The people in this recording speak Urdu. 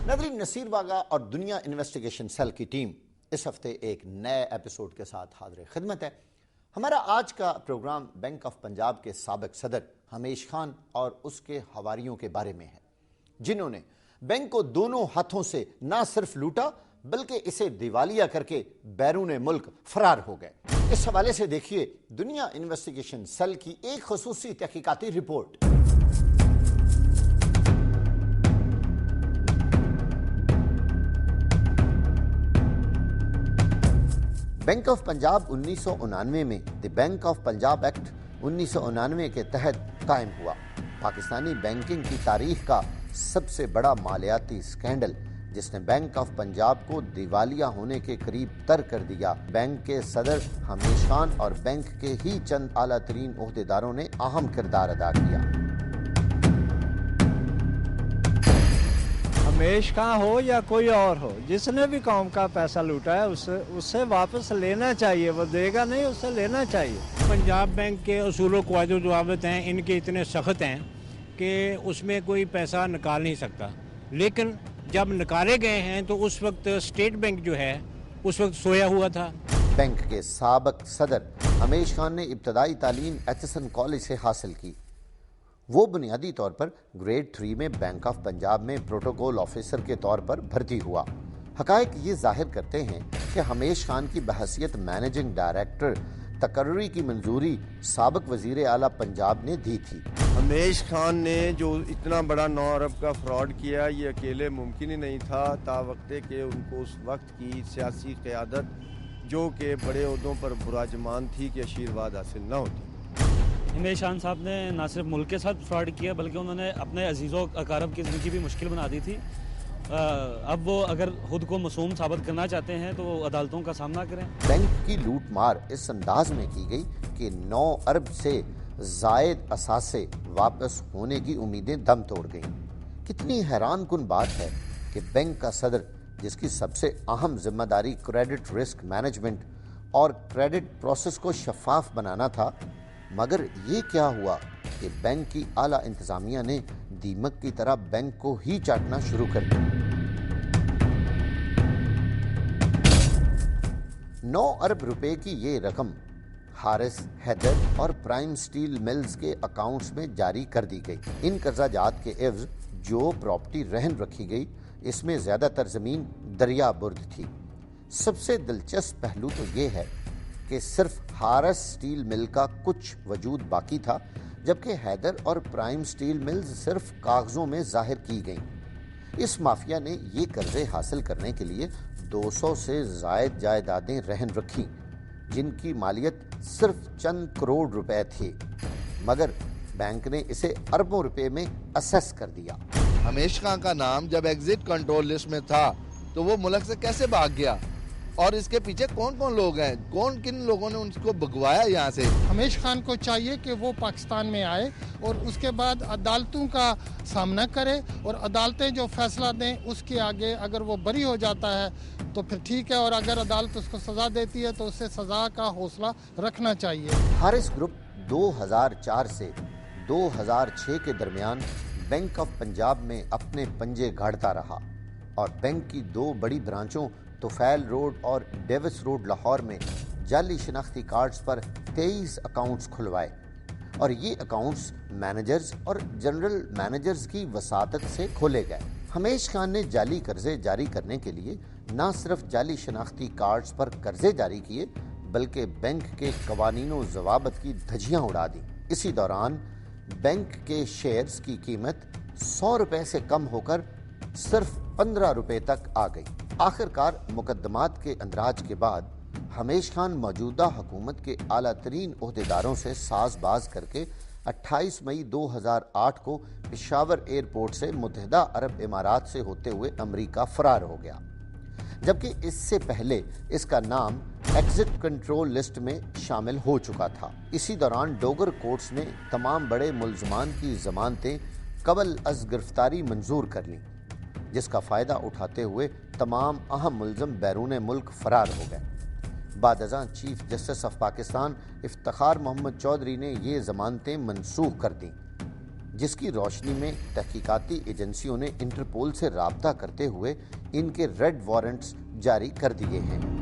ناظرین، نصیر واغا اور دنیا انویسٹیگیشن سیل کی ٹیم اس ہفتے ایک نئے ایپیسوڈ کے ساتھ حاضر خدمت ہے۔ ہمارا آج کا پروگرام بینک آف پنجاب کے سابق صدر ہمیش خان اور اس کے حواریوں کے بارے میں ہے، جنہوں نے بینک کو دونوں ہاتھوں سے نہ صرف لوٹا بلکہ اسے دیوالیہ کر کے بیرون ملک فرار ہو گئے۔ اس حوالے سے دیکھیے دنیا انویسٹیگیشن سیل کی ایک خصوصی تحقیقاتی رپورٹ۔ بینک آف پنجاب 1999 میں the bank of Punjab act 1999 کے تحت قائم ہوا۔ پاکستانی بینکنگ کی تاریخ کا سب سے بڑا مالیاتی سکینڈل جس نے بینک آف پنجاب کو دیوالیہ ہونے کے قریب تر کر دیا۔ بینک کے صدر ہمیش خان اور بینک کے ہی چند اعلیٰ ترین عہدیداروں نے اہم کردار ادا کیا۔ ہمیش خان ہو یا کوئی اور ہو، جس نے بھی قوم کا پیسہ لوٹا ہے اس سے واپس لینا چاہیے، وہ دے گا نہیں، اس سے لینا چاہیے۔ پنجاب بینک کے اصول و قواعد و ضوابط ہیں، ان کے اتنے سخت ہیں کہ اس میں کوئی پیسہ نکال نہیں سکتا، لیکن جب نکالے گئے ہیں تو اس وقت اسٹیٹ بینک جو ہے اس وقت سویا ہوا تھا۔ بینک کے سابق صدر ہمیش خان نے ابتدائی تعلیم ایچسن کالج سے حاصل کی۔ وہ بنیادی طور پر گریڈ 3 میں بینک آف پنجاب میں پروٹوکول آفیسر کے طور پر بھرتی ہوا۔ حقائق یہ ظاہر کرتے ہیں کہ ہمیش خان کی بحیثیت مینیجنگ ڈائریکٹر تقرری کی منظوری سابق وزیر اعلیٰ پنجاب نے دی تھی۔ ہمیش خان نے جو اتنا بڑا 9 ارب کا فراڈ کیا، یہ اکیلے ممکن ہی نہیں تھا، تا وقتے کہ ان کو اس وقت کی سیاسی قیادت جو کہ بڑے عہدوں پر براجمان تھی کہ آشیرواد حاصل نہ ہوتی۔ ہمیش خان صاحب نے نہ صرف ملک کے ساتھ فراڈ کیا بلکہ انہوں نے اپنے عزیزوں اقارب کی زندگی بھی مشکل بنا دی تھی۔ اب وہ اگر خود کو معصوم ثابت کرنا چاہتے ہیں تو وہ عدالتوں کا سامنا کریں۔ بینک کی لوٹ مار اس انداز میں کی گئی کہ 9 ارب سے زائد اثاثے واپس ہونے کی امیدیں دم توڑ گئیں۔ کتنی حیران کن بات ہے کہ بینک کا صدر، جس کی سب سے اہم ذمہ داری کریڈٹ رسک مینجمنٹ اور کریڈٹ پروسیس کو شفاف بنانا تھا، مگر یہ کیا ہوا کہ بینک کی اعلیٰ انتظامیہ نے دیمک کی طرح بینک کو ہی چاٹنا شروع کر دیا۔ 9 ارب روپے کی یہ رقم حارث، حیدر اور پرائم سٹیل ملز کے اکاؤنٹس میں جاری کر دی گئی۔ ان قرضہ جات کے عوض جو پراپرٹی رہن رکھی گئی، اس میں زیادہ تر زمین دریا برد تھی۔ سب سے دلچسپ پہلو تو یہ ہے کہ صرف حارث سٹیل مل کا کچھ وجود باقی تھا، جبکہ حیدر اور پرائم سٹیل ملز صرف کاغذوں میں ظاہر کی گئیں۔ اس مافیا نے یہ قرضے حاصل کرنے کے لیے 200 سے زائد جائیدادیں رہن رکھیں، جن کی مالیت صرف چند کروڑ روپے تھی، مگر بینک نے اسے اربوں روپے میں اسیس کر دیا۔ ہمیش خان کا نام جب ایگزٹ کنٹرول لسٹ میں تھا تو وہ ملک سے کیسے بھاگ گیا، اور اس کے پیچھے کون کون لوگ ہیں، کن لوگوں نے ان کو بھگوایا یہاں سے؟ ہمیش خان کو چاہیے کہ وہ پاکستان میں آئے اور اس کے بعد عدالتوں کا سامنا کرے، اور عدالتیں جو فیصلہ دیں اس کے آگے اگر وہ بری ہو جاتا ہے تو پھر ٹھیک ہے، اور اگر عدالت اس کو سزا دیتی ہے تو اسے سزا کا حوصلہ رکھنا چاہیے۔ حارث گروپ 2004 سے 2006 کے درمیان بینک آف پنجاب میں اپنے پنجے گاڑتا رہا اور بینک کی 2 بڑی برانچوں توفیل روڈ اور ڈیوس روڈ لاہور میں جعلی شناختی کارڈز پر 23 اکاؤنٹس کھلوائے، اور یہ اکاؤنٹس مینیجرز اور جنرل مینیجرز کی وساطت سے کھولے گئے۔ ہمیش خان نے جعلی قرضے جاری کرنے کے لیے نہ صرف جعلی شناختی کارڈز پر قرضے جاری کیے بلکہ بینک کے قوانین و ضوابط کی دھجیاں اڑا دیں۔ اسی دوران بینک کے شیئرز کی قیمت 100 روپے سے کم ہو کر صرف 15 روپے تک آ گئی۔ آخرکار مقدمات کے اندراج کے بعد ہمیش خان موجودہ حکومت کے اعلیٰ ترین عہدیداروں سے ساز باز کر کے 28 مئی 2008 کو پشاور ایئرپورٹ سے متحدہ عرب امارات سے ہوتے ہوئے امریکہ فرار ہو گیا، جبکہ اس سے پہلے اس کا نام ایگزٹ کنٹرول لسٹ میں شامل ہو چکا تھا۔ اسی دوران ڈوگر کورٹس نے تمام بڑے ملزمان کی ضمانتیں قبل از گرفتاری منظور کر لیں، جس کا فائدہ اٹھاتے ہوئے تمام اہم ملزم بیرون ملک فرار ہو گئے۔ بعد ازاں chief justice of Pakistan Iftikhar Muhammad Chaudhry نے یہ ضمانتیں منسوخ کر دیں، جس کی روشنی میں تحقیقاتی ایجنسیوں نے انٹرپول سے رابطہ کرتے ہوئے ان کے ریڈ وارنٹس جاری کر دیے ہیں۔